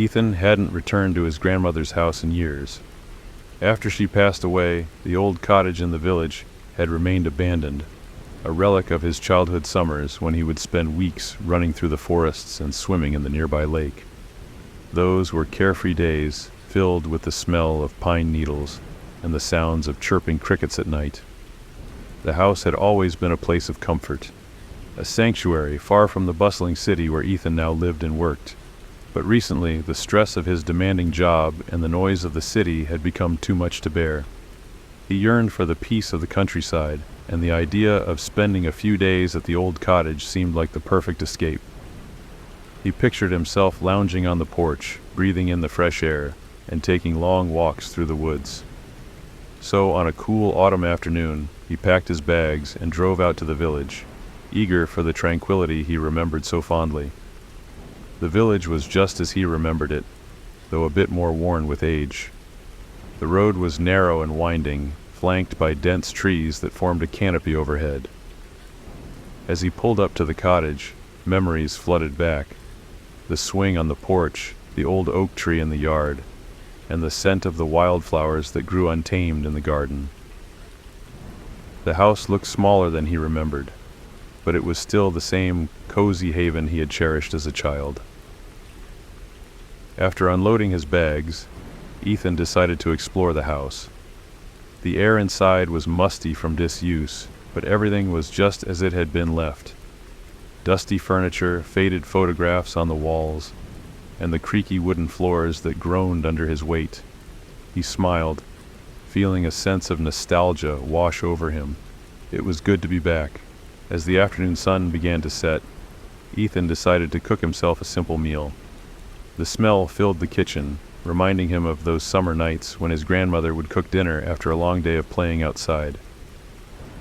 Ethan hadn't returned to his grandmother's house in years. After she passed away, the old cottage in the village had remained abandoned, a relic of his childhood summers when he would spend weeks running through the forests and swimming in the nearby lake. Those were carefree days, filled with the smell of pine needles and the sounds of chirping crickets at night. The house had always been a place of comfort, a sanctuary far from the bustling city where Ethan now lived and worked. But recently, the stress of his demanding job and the noise of the city had become too much to bear. He yearned for the peace of the countryside, and the idea of spending a few days at the old cottage seemed like the perfect escape. He pictured himself lounging on the porch, breathing in the fresh air, and taking long walks through the woods. So, on a cool autumn afternoon, he packed his bags and drove out to the village, eager for the tranquility he remembered so fondly. The village was just as he remembered it, though a bit more worn with age. The road was narrow and winding, flanked by dense trees that formed a canopy overhead. As he pulled up to the cottage, memories flooded back. The swing on the porch, the old oak tree in the yard, and the scent of the wildflowers that grew untamed in the garden. The house looked smaller than he remembered, but it was still the same cozy haven he had cherished as a child. After unloading his bags, Ethan decided to explore the house. The air inside was musty from disuse, but everything was just as it had been left. Dusty furniture, faded photographs on the walls, and the creaky wooden floors that groaned under his weight. He smiled, feeling a sense of nostalgia wash over him. It was good to be back. As the afternoon sun began to set, Ethan decided to cook himself a simple meal. The smell filled the kitchen, reminding him of those summer nights when his grandmother would cook dinner after a long day of playing outside.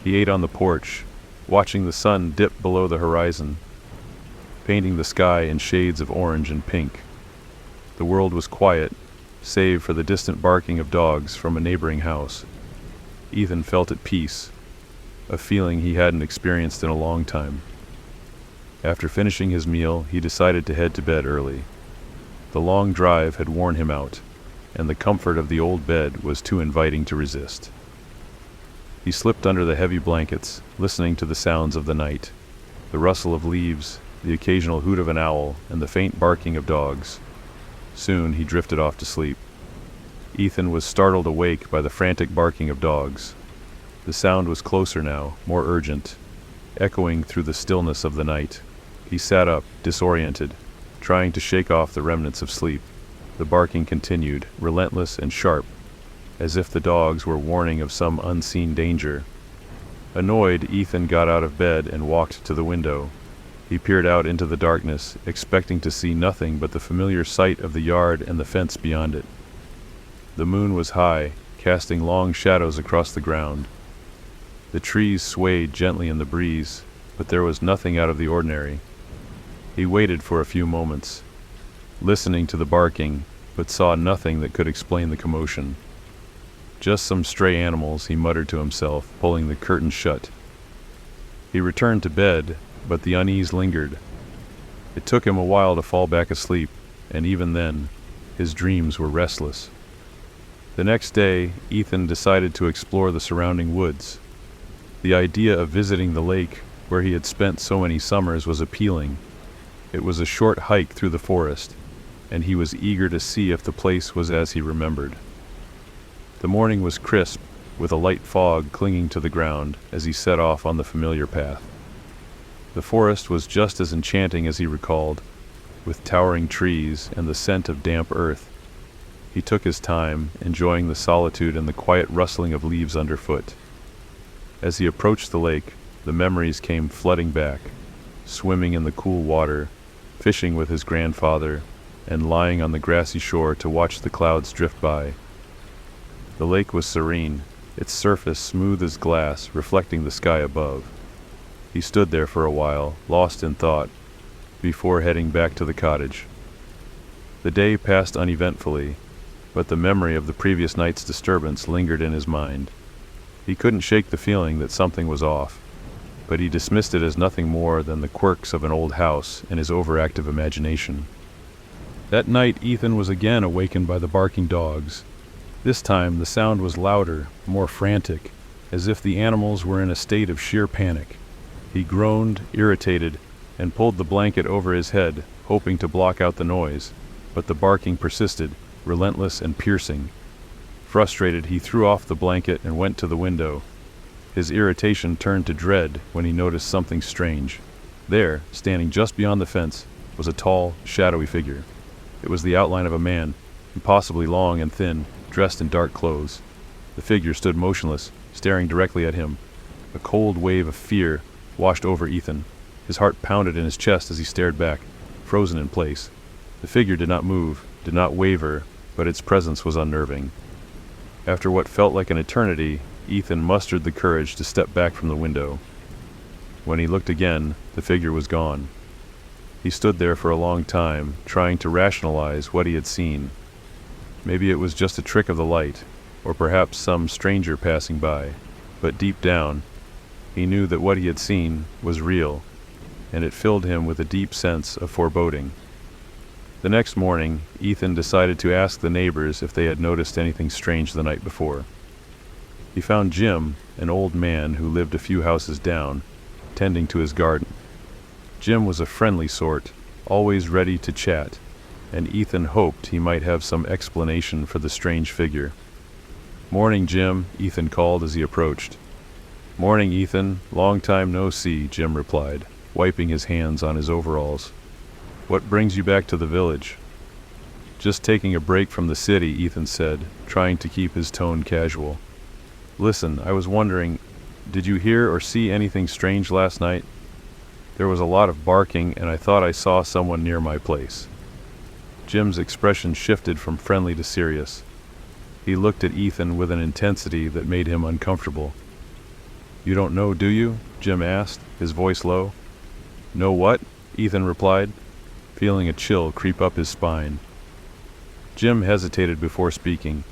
He ate on the porch, watching the sun dip below the horizon, painting the sky in shades of orange and pink. The world was quiet, save for the distant barking of dogs from a neighboring house. Ethan felt at peace, a feeling he hadn't experienced in a long time. After finishing his meal, he decided to head to bed early. The long drive had worn him out, and the comfort of the old bed was too inviting to resist. He slipped under the heavy blankets, listening to the sounds of the night, the rustle of leaves, the occasional hoot of an owl, and the faint barking of dogs. Soon he drifted off to sleep. Ethan was startled awake by the frantic barking of dogs. The sound was closer now, more urgent, echoing through the stillness of the night. He sat up, disoriented, trying to shake off the remnants of sleep. The barking continued, relentless and sharp, as if the dogs were warning of some unseen danger. Annoyed, Ethan got out of bed and walked to the window. He peered out into the darkness, expecting to see nothing but the familiar sight of the yard and the fence beyond it. The moon was high, casting long shadows across the ground. The trees swayed gently in the breeze, but there was nothing out of the ordinary. He waited for a few moments, listening to the barking, but saw nothing that could explain the commotion. Just some stray animals, he muttered to himself, pulling the curtains shut. He returned to bed, but the unease lingered. It took him a while to fall back asleep, and even then, his dreams were restless. The next day, Ethan decided to explore the surrounding woods. The idea of visiting the lake, where he had spent so many summers, was appealing. It was a short hike through the forest, and he was eager to see if the place was as he remembered. The morning was crisp, with a light fog clinging to the ground as he set off on the familiar path. The forest was just as enchanting as he recalled, with towering trees and the scent of damp earth. He took his time, enjoying the solitude and the quiet rustling of leaves underfoot. As he approached the lake, the memories came flooding back, swimming in the cool water, fishing with his grandfather, and lying on the grassy shore to watch the clouds drift by. The lake was serene, its surface smooth as glass, reflecting the sky above. He stood there for a while, lost in thought, before heading back to the cottage. The day passed uneventfully, but the memory of the previous night's disturbance lingered in his mind. He couldn't shake the feeling that something was off, but he dismissed it as nothing more than the quirks of an old house and his overactive imagination. That night, Ethan was again awakened by the barking dogs. This time, the sound was louder, more frantic, as if the animals were in a state of sheer panic. He groaned, irritated, and pulled the blanket over his head, hoping to block out the noise, but the barking persisted, relentless and piercing. Frustrated, he threw off the blanket and went to the window. His irritation turned to dread when he noticed something strange. There, standing just beyond the fence, was a tall, shadowy figure. It was the outline of a man, impossibly long and thin, dressed in dark clothes. The figure stood motionless, staring directly at him. A cold wave of fear washed over Ethan. His heart pounded in his chest as he stared back, frozen in place. The figure did not move, did not waver, but its presence was unnerving. After what felt like an eternity, Ethan mustered the courage to step back from the window. When he looked again, the figure was gone. He stood there for a long time, trying to rationalize what he had seen. Maybe it was just a trick of the light, or perhaps some stranger passing by, but deep down, he knew that what he had seen was real, and it filled him with a deep sense of foreboding. The next morning, Ethan decided to ask the neighbors if they had noticed anything strange the night before. He found Jim, an old man who lived a few houses down, tending to his garden. Jim was a friendly sort, always ready to chat, and Ethan hoped he might have some explanation for the strange figure. "Morning, Jim," Ethan called as he approached. "Morning, Ethan. Long time no see," Jim replied, wiping his hands on his overalls. "What brings you back to the village?" "Just taking a break from the city," Ethan said, trying to keep his tone casual. "Listen, I was wondering, did you hear or see anything strange last night? There was a lot of barking, and I thought I saw someone near my place." Jim's expression shifted from friendly to serious. He looked at Ethan with an intensity that made him uncomfortable. "You don't know, do you?" Jim asked, his voice low. "Know what?" Ethan replied, feeling a chill creep up his spine. Jim hesitated before speaking.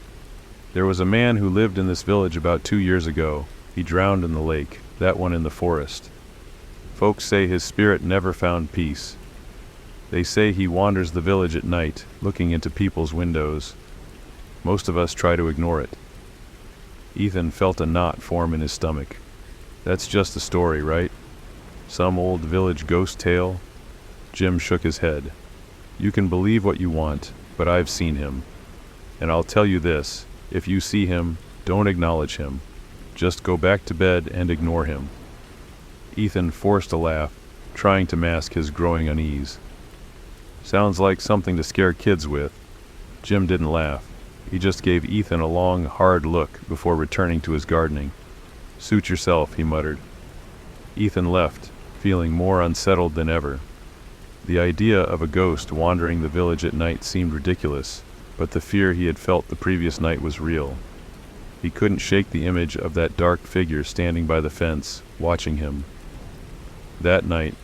"There was a man who lived in this village about 2 years ago. He drowned in the lake, that one in the forest. Folks say his spirit never found peace. They say he wanders the village at night, looking into people's windows. Most of us try to ignore it." Ethan felt a knot form in his stomach. "That's just a story, right? Some old village ghost tale?" Jim shook his head. "You can believe what you want, but I've seen him. And I'll tell you this, if you see him, don't acknowledge him. Just go back to bed and ignore him." Ethan forced a laugh, trying to mask his growing unease. "Sounds like something to scare kids with." Jim didn't laugh. He just gave Ethan a long, hard look before returning to his gardening. "Suit yourself," he muttered. Ethan left, feeling more unsettled than ever. The idea of a ghost wandering the village at night seemed ridiculous, but the fear he had felt the previous night was real. He couldn't shake the image of that dark figure standing by the fence, watching him. That night,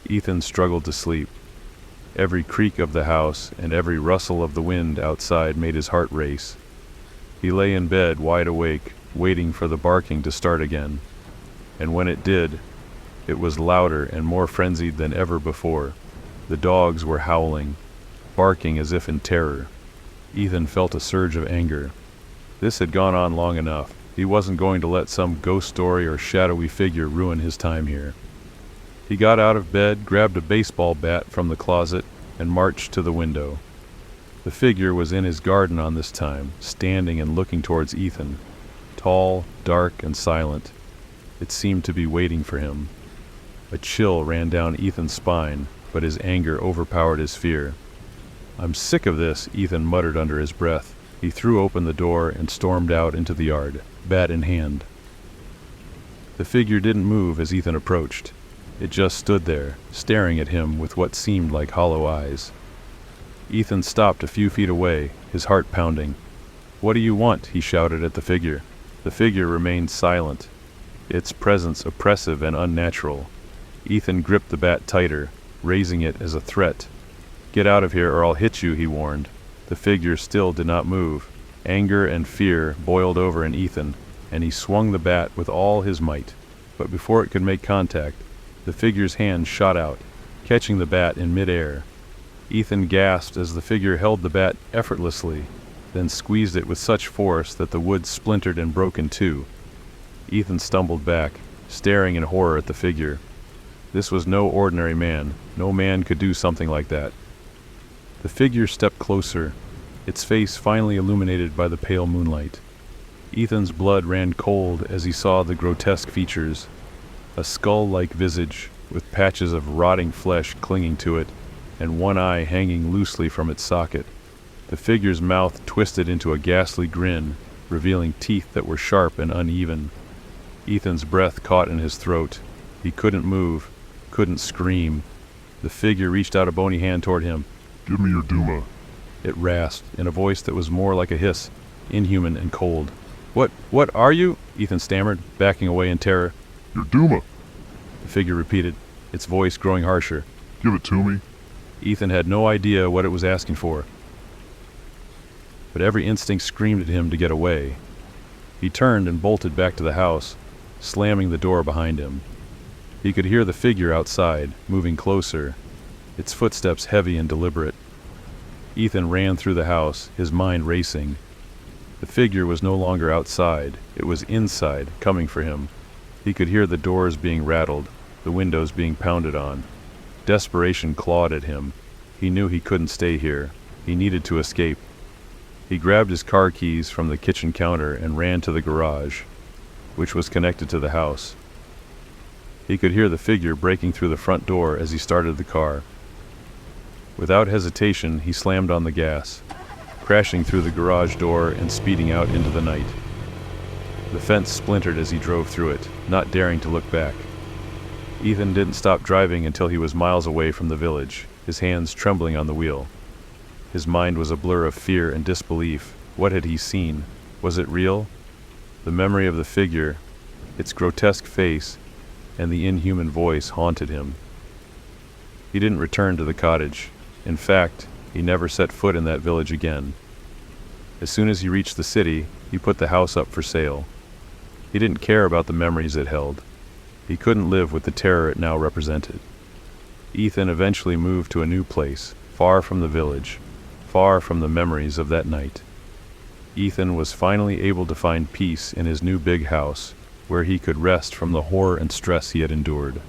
Ethan struggled to sleep. Every creak of the house and every rustle of the wind outside made his heart race. He lay in bed wide awake, waiting for the barking to start again. And when it did, it was louder and more frenzied than ever before. The dogs were howling, barking as if in terror. Ethan felt a surge of anger. This had gone on long enough. He wasn't going to let some ghost story or shadowy figure ruin his time here. He got out of bed, grabbed a baseball bat from the closet, and marched to the window. The figure was in his garden on this time, standing and looking towards Ethan. Tall, dark, and silent. It seemed to be waiting for him. A chill ran down Ethan's spine, but his anger overpowered his fear. "I'm sick of this," Ethan muttered under his breath. He threw open the door and stormed out into the yard, bat in hand. The figure didn't move as Ethan approached. It just stood there, staring at him with what seemed like hollow eyes. Ethan stopped a few feet away, his heart pounding. "What do you want?" he shouted at the figure. The figure remained silent, its presence oppressive and unnatural. Ethan gripped the bat tighter, raising it as a threat. "Get out of here or I'll hit you," he warned. The figure still did not move. Anger and fear boiled over in Ethan, and he swung the bat with all his might. But before it could make contact, the figure's hand shot out, catching the bat in midair. Ethan gasped as the figure held the bat effortlessly, then squeezed it with such force that the wood splintered and broke in two. Ethan stumbled back, staring in horror at the figure. This was no ordinary man. No man could do something like that. The figure stepped closer, its face finally illuminated by the pale moonlight. Ethan's blood ran cold as he saw the grotesque features. A skull-like visage, with patches of rotting flesh clinging to it, and one eye hanging loosely from its socket. The figure's mouth twisted into a ghastly grin, revealing teeth that were sharp and uneven. Ethan's breath caught in his throat. He couldn't move, couldn't scream. The figure reached out a bony hand toward him. "Give me your Duma." It rasped, in a voice that was more like a hiss, inhuman and cold. What are you?" Ethan stammered, backing away in terror. "Your Duma." The figure repeated, its voice growing harsher. "Give it to me." Ethan had no idea what it was asking for, but every instinct screamed at him to get away. He turned and bolted back to the house, slamming the door behind him. He could hear the figure outside, moving closer, its footsteps heavy and deliberate. Ethan ran through the house, his mind racing. The figure was no longer outside, it was inside, coming for him. He could hear the doors being rattled, the windows being pounded on. Desperation clawed at him. He knew he couldn't stay here. He needed to escape. He grabbed his car keys from the kitchen counter and ran to the garage, which was connected to the house. He could hear the figure breaking through the front door as he started the car. Without hesitation, he slammed on the gas, crashing through the garage door and speeding out into the night. The fence splintered as he drove through it, not daring to look back. Ethan didn't stop driving until he was miles away from the village, his hands trembling on the wheel. His mind was a blur of fear and disbelief. What had he seen? Was it real? The memory of the figure, its grotesque face, and the inhuman voice haunted him. He didn't return to the cottage. In fact, he never set foot in that village again. As soon as he reached the city, he put the house up for sale. He didn't care about the memories it held. He couldn't live with the terror it now represented. Ethan eventually moved to a new place, far from the village, far from the memories of that night. Ethan was finally able to find peace in his new big house, where he could rest from the horror and stress he had endured.